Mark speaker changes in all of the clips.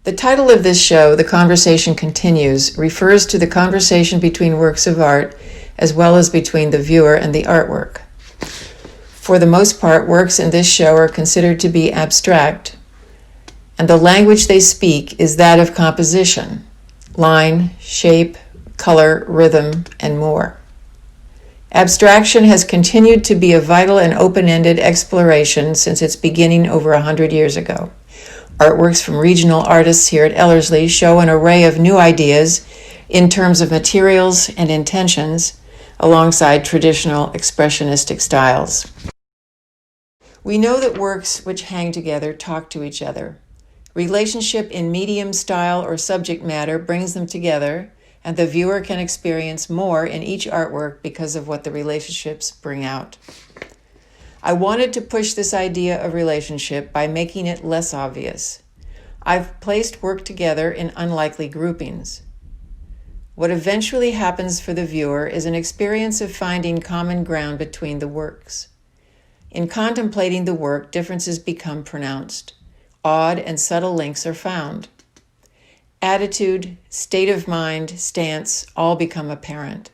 Speaker 1: The title of this show, The Conversation Continues, refers to the conversation between works of art as well as between the viewer and the artwork. For the most part, works in this show are considered to be abstract, and the language they speak is that of composition, line, shape, color, rhythm, and more. Abstraction has continued to be a vital and open-ended exploration since its beginning over 100 years ago. Artworks from regional artists here at Ellerslie show an array of new ideas in terms of materials and intentions alongside traditional expressionistic styles. We know that works which hang together talk to each other. Relationship in medium, style, or subject matter brings them together, and the viewer can experience more in each artwork because of what the relationships bring out. I wanted to push this idea of relationship by making it less obvious. I've placed work together in unlikely groupings. What eventually happens for the viewer is an experience of finding common ground between the works. In contemplating the work, differences become pronounced. Odd and subtle links are found. Attitude, state of mind, stance, all become apparent.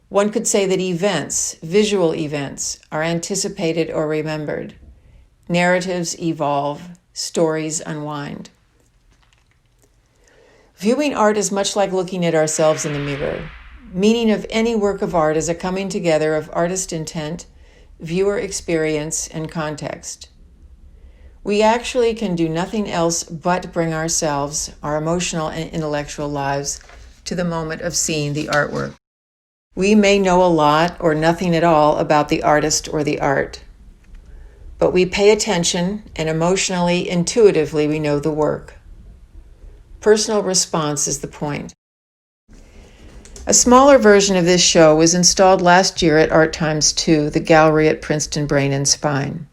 Speaker 1: One could say that events, visual events, are anticipated or remembered. Narratives evolve, stories unwind. Viewing art is much like looking at ourselves in the mirror. Meaning of any work of art is a coming together of artist intent, viewer experience, and context. We actually can do nothing else but bring ourselves, our emotional and intellectual lives, to the moment of seeing the artwork. We may know a lot or nothing at all about the artist or the art, but we pay attention and emotionally, intuitively, we know the work. Personal response is the point. A smaller version of this show was installed last year at Art Times 2, the gallery at Princeton Brain and Spine.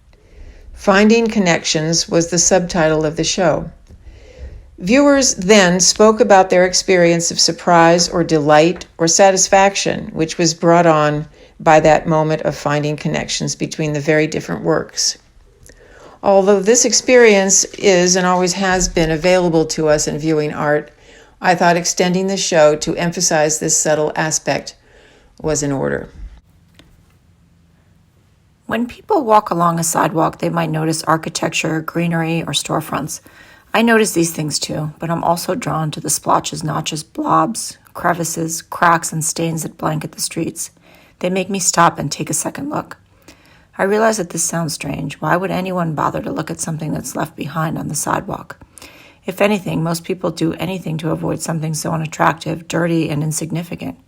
Speaker 1: Finding Connections was the subtitle of the show. Viewers then spoke about their experience of surprise or delight or satisfaction, which was brought on by that moment of finding connections between the very different works. Although this experience is and always has been available to us in viewing art, I thought extending the show to emphasize this subtle aspect was in order.
Speaker 2: When people walk along a sidewalk, they might notice architecture, greenery, or storefronts. I notice these things too, but I'm also drawn to the splotches, notches, blobs, crevices, cracks, and stains that blanket the streets. They make me stop and take a second look. I realize that this sounds strange. Why would anyone bother to look at something that's left behind on the sidewalk? If anything, most people do anything to avoid something so unattractive, dirty, and insignificant.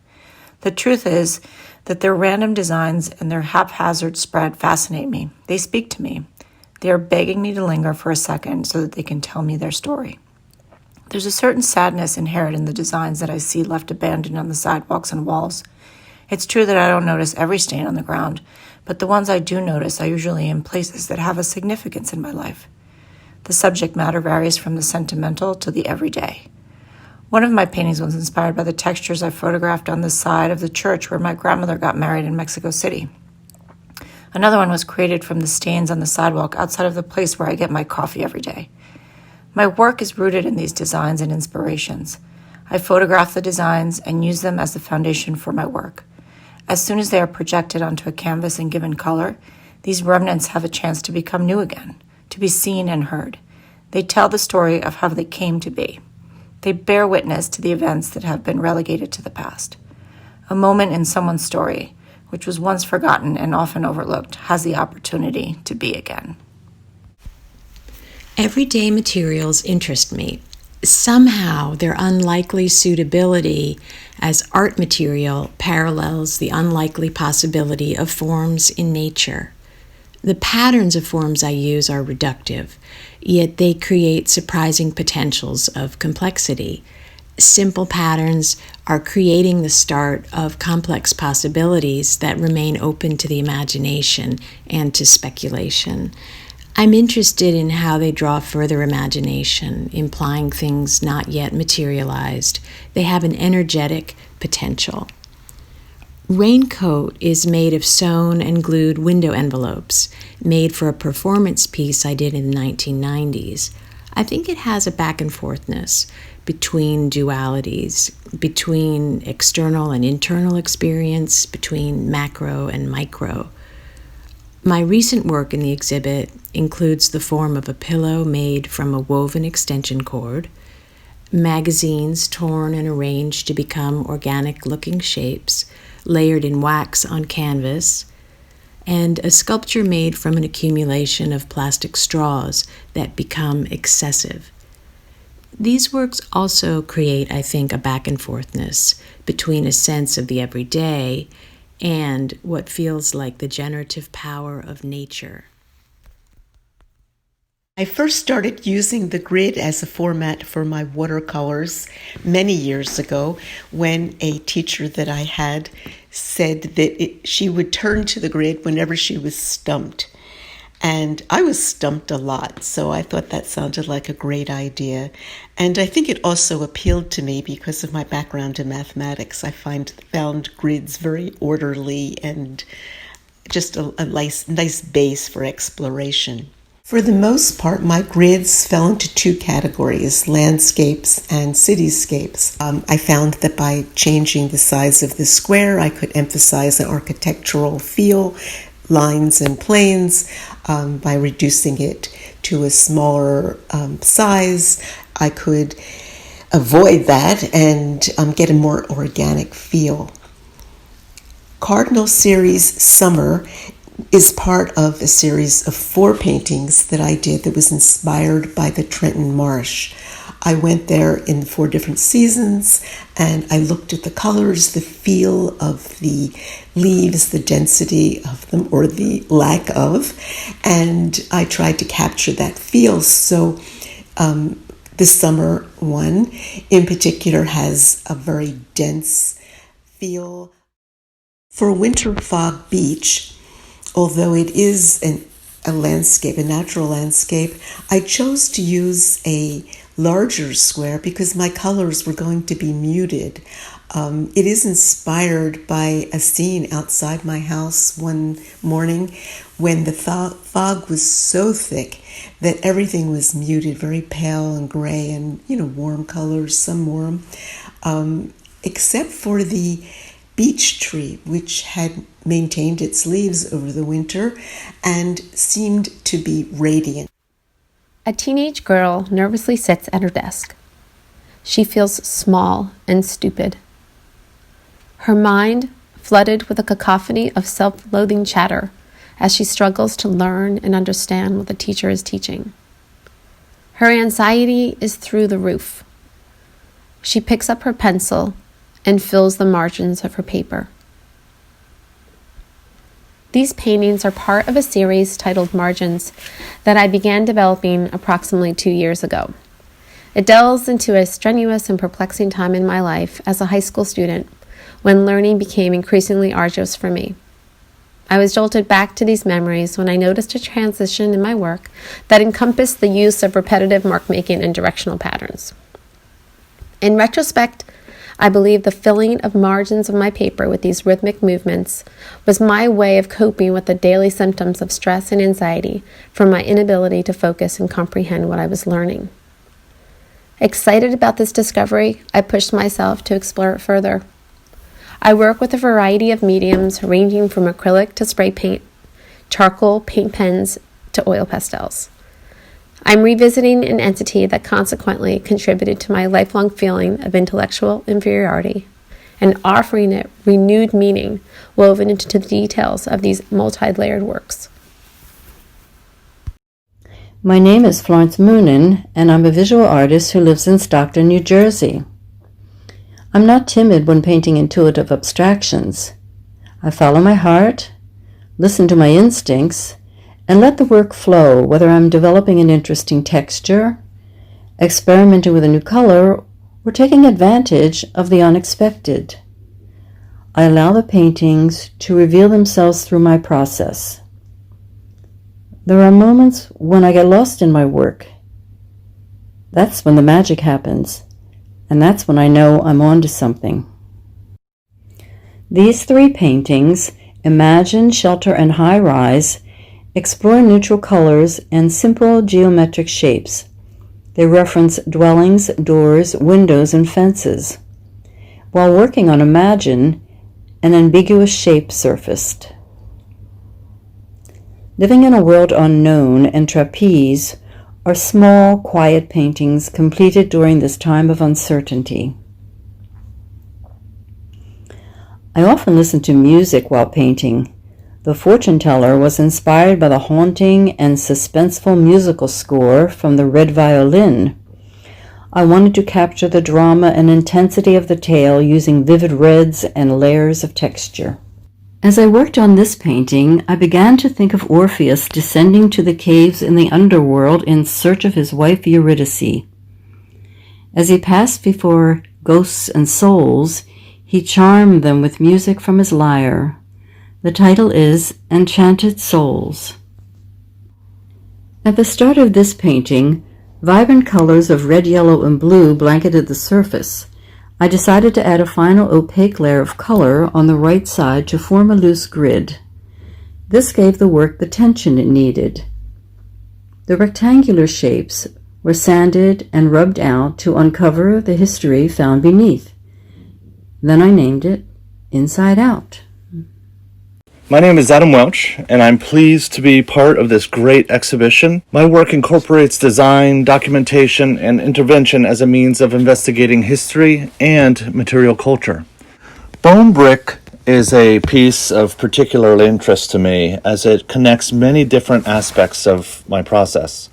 Speaker 2: The truth is that their random designs and their haphazard spread fascinate me. They speak to me. They are begging me to linger for a second so that they can tell me their story. There's a certain sadness inherent in the designs that I see left abandoned on the sidewalks and walls. It's true that I don't notice every stain on the ground, but the ones I do notice are usually in places that have a significance in my life. The subject matter varies from the sentimental to the everyday. One of my paintings was inspired by the textures I photographed on the side of the church where my grandmother got married in Mexico City. Another one was created from the stains on the sidewalk outside of the place where I get my coffee every day. My work is rooted in these designs and inspirations. I photograph the designs and use them as the foundation for my work. As soon as they are projected onto a canvas and given color, these remnants have a chance to become new again, to be seen and heard. They tell the story of how they came to be. They bear witness to the events that have been relegated to the past. A moment in someone's story, which was once forgotten and often overlooked, has the opportunity to be again.
Speaker 3: Everyday materials interest me. Somehow their unlikely suitability as art material parallels the unlikely possibility of forms in nature. The patterns of forms I use are reductive, yet they create surprising potentials of complexity. Simple patterns are creating the start of complex possibilities that remain open to the imagination and to speculation. I'm interested in how they draw further imagination, implying things not yet materialized. They have an energetic potential. Raincoat is made of sewn and glued window envelopes, made for a performance piece I did in the 1990s. I think it has a back and forthness between dualities, between external and internal experience, between macro and micro. My recent work in the exhibit includes the form of a pillow made from a woven extension cord, magazines torn and arranged to become organic-looking shapes, layered in wax on canvas, and a sculpture made from an accumulation of plastic straws that become excessive. These works also create, I think, a back and forthness between a sense of the everyday and what feels like the generative power of nature.
Speaker 4: I first started using the grid as a format for my watercolors many years ago when a teacher that I had said that she would turn to the grid whenever she was stumped. And I was stumped a lot, so I thought that sounded like a great idea. And I think it also appealed to me because of my background in mathematics. I found grids very orderly and just a nice base for exploration. For the most part, my grids fell into two categories, landscapes and cityscapes. I found that by changing the size of the square, I could emphasize an architectural feel, lines and planes. By reducing it to a smaller size, I could avoid that and get a more organic feel. Cardinal Series Summer is part of a series of 4 paintings that I did that was inspired by the Trenton Marsh. I went there in 4 different seasons and I looked at the colors, the feel of the leaves, the density of them or the lack of, and I tried to capture that feel. So the summer one in particular has a very dense feel. For Winter Fog Beach, although it is a landscape, a natural landscape, I chose to use a larger square because my colors were going to be muted. It is inspired by a scene outside my house one morning when the fog was so thick that everything was muted, very pale and gray and, warm colors, some warm, except for the beech tree, which had maintained its leaves over the winter and seemed to be radiant.
Speaker 5: A teenage girl nervously sits at her desk. She feels small and stupid. Her mind flooded with a cacophony of self-loathing chatter as she struggles to learn and understand what the teacher is teaching. Her anxiety is through the roof. She picks up her pencil and fills the margins of her paper. These paintings are part of a series titled Margins that I began developing approximately 2 years ago. It delves into a strenuous and perplexing time in my life as a high school student when learning became increasingly arduous for me. I was jolted back to these memories when I noticed a transition in my work that encompassed the use of repetitive mark-making and directional patterns. In retrospect, I believe the filling of margins of my paper with these rhythmic movements was my way of coping with the daily symptoms of stress and anxiety from my inability to focus and comprehend what I was learning. Excited about this discovery, I pushed myself to explore it further. I work with a variety of mediums ranging from acrylic to spray paint, charcoal, paint pens, to oil pastels. I'm revisiting an entity that consequently contributed to my lifelong feeling of intellectual inferiority and offering it renewed meaning woven into the details of these multi-layered works.
Speaker 6: My name is Florence Moonan, and I'm a visual artist who lives in Stockton, New Jersey. I'm not timid when painting intuitive abstractions. I follow my heart, listen to my instincts, and let the work flow, whether I'm developing an interesting texture, experimenting with a new color, or taking advantage of the unexpected. I allow the paintings to reveal themselves through my process. There are moments when I get lost in my work. That's when the magic happens, and that's when I know I'm on to something. These 3 paintings, Imagine, Shelter, and High Rise, explore neutral colors and simple geometric shapes. They reference dwellings, doors, windows, and fences. While working on Imagine, an ambiguous shape surfaced. Living in a World Unknown and Trapeze are small, quiet paintings completed during this time of uncertainty. I often listen to music while painting. The Fortune Teller was inspired by the haunting and suspenseful musical score from the Red Violin. I wanted to capture the drama and intensity of the tale using vivid reds and layers of texture. As I worked on this painting, I began to think of Orpheus descending to the caves in the underworld in search of his wife Eurydice. As he passed before ghosts and souls, he charmed them with music from his lyre. The title is Enchanted Souls. At the start of this painting, vibrant colors of red, yellow, and blue blanketed the surface. I decided to add a final opaque layer of color on the right side to form a loose grid. This gave the work the tension it needed. The rectangular shapes were sanded and rubbed out to uncover the history found beneath. Then I named it Inside Out.
Speaker 7: My name is Adam Welch, and I'm pleased to be part of this great exhibition. My work incorporates design, documentation, and intervention as a means of investigating history and material culture. Bone brick is a piece of particular interest to me as it connects many different aspects of my process.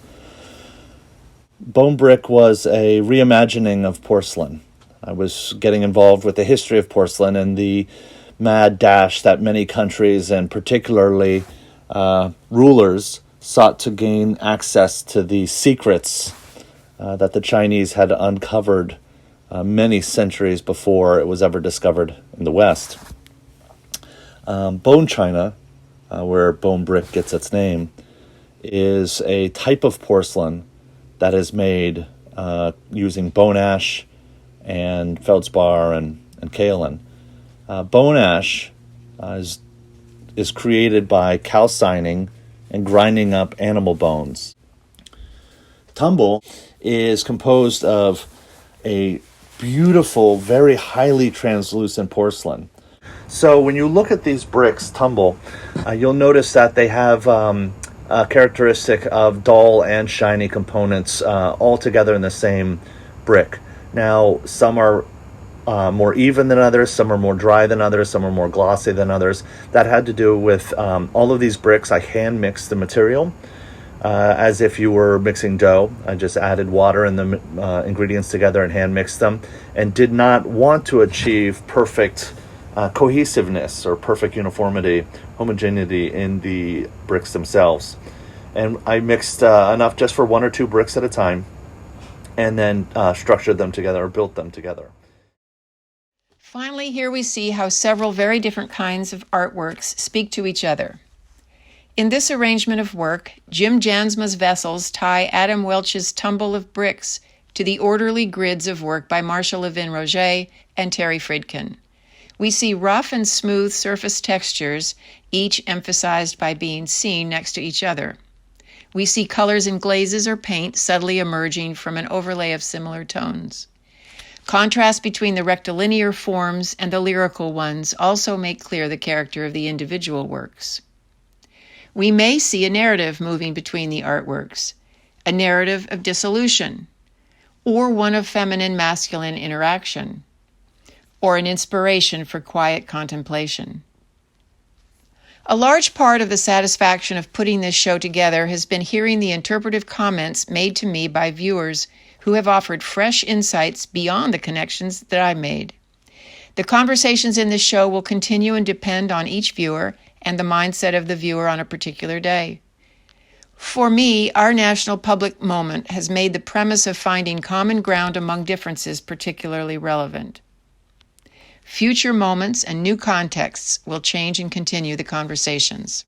Speaker 7: Bone brick was a reimagining of porcelain. I was getting involved with the history of porcelain and the mad dash that many countries and particularly rulers sought to gain access to the secrets that the Chinese had uncovered many centuries before it was ever discovered in the West. Bone china, where bone brick gets its name, is a type of porcelain that is made using bone ash and feldspar and kaolin. Bone ash is created by calcining and grinding up animal bones. Tumble is composed of a beautiful, very highly translucent porcelain. So when you look at these bricks, tumble, you'll notice that they have a characteristic of dull and shiny components all together in the same brick. Now, some are more even than others, some are more dry than others, some are more glossy than others. That had to do with all of these bricks. I hand mixed the material as if you were mixing dough. I just added water and the ingredients together and hand mixed them, and did not want to achieve perfect cohesiveness or perfect uniformity, homogeneity in the bricks themselves. And I mixed enough just for one or two bricks at a time, and then structured them together or built them together.
Speaker 1: Finally, here we see how several very different kinds of artworks speak to each other. In this arrangement of work, Jim Jansma's vessels tie Adam Welch's tumble of bricks to the orderly grids of work by Marsha Levin-Rojer and Terry Fridkin. We see rough and smooth surface textures, each emphasized by being seen next to each other. We see colors in glazes or paint subtly emerging from an overlay of similar tones. Contrast between the rectilinear forms and the lyrical ones also make clear the character of the individual works. We may see a narrative moving between the artworks, a narrative of dissolution, or one of feminine-masculine interaction, or an inspiration for quiet contemplation. A large part of the satisfaction of putting this show together has been hearing the interpretive comments made to me by viewers who have offered fresh insights beyond the connections that I made. The conversations in this show will continue and depend on each viewer and the mindset of the viewer on a particular day. For me, our national public moment has made the premise of finding common ground among differences particularly relevant. Future moments and new contexts will change and continue the conversations.